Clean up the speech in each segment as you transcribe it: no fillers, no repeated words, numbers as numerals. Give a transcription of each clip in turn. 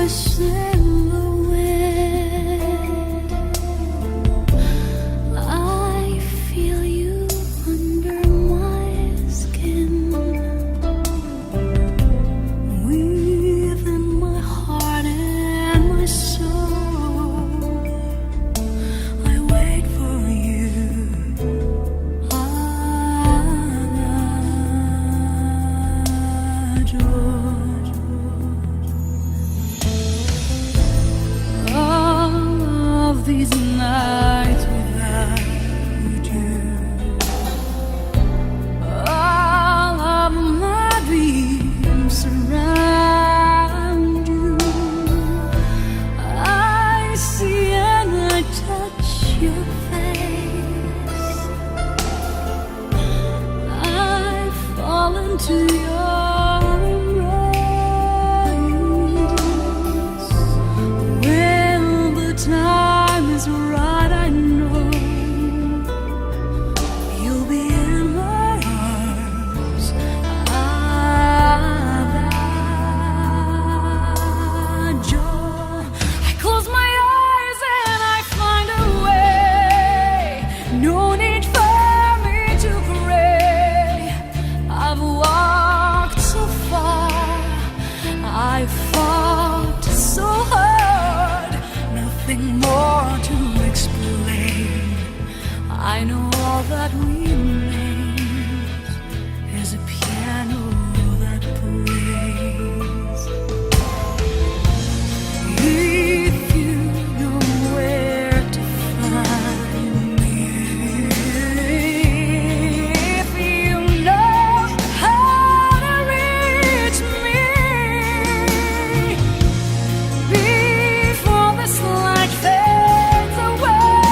voice in the wind. I feel you under my skin, within my heart and my soul. I wait for you. All of these nights without you, all of my dreams surround you. I see and I touch your face. I fall into your embrace. When the time is right, I know you'll be in my arms. I close my eyes and I find a way. No need for me to pray. I've walked so far, I've fought so hard. Nothing more to explain. I know all that remains is a piano that plays. If you know where to find me, if you know how to reach me, before this light fades away,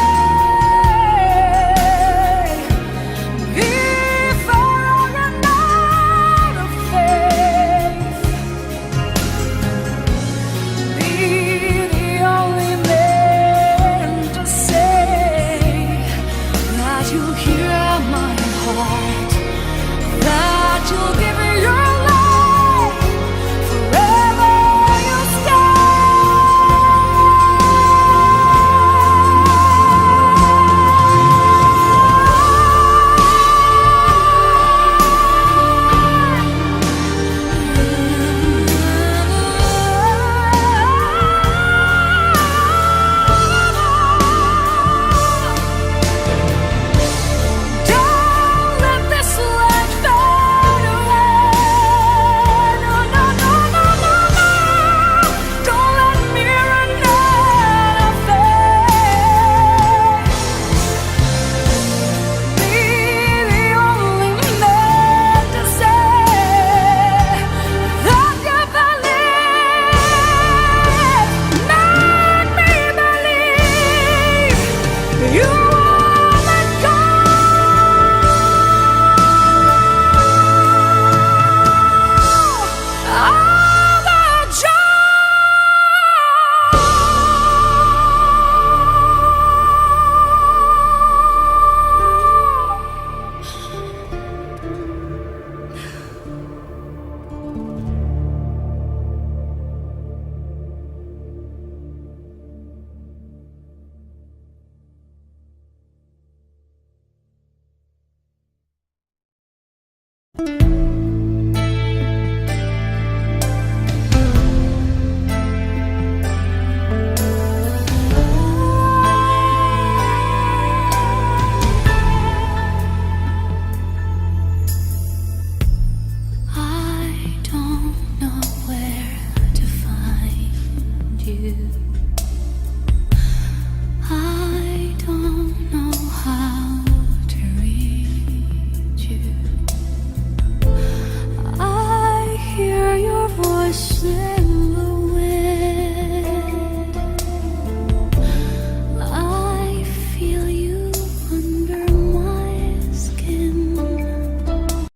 before I run out of faith, be the only man to say that you'll hear my heart, that you'll give me your life, forever you'll Don't let this light fade away. No, no, no, no, no, no. Don't let me run out of faith. Be the only man to say that you believe. Make me believe you won't let go. All the I don't know where to find you. I don't know how to reach you. I hear your voice say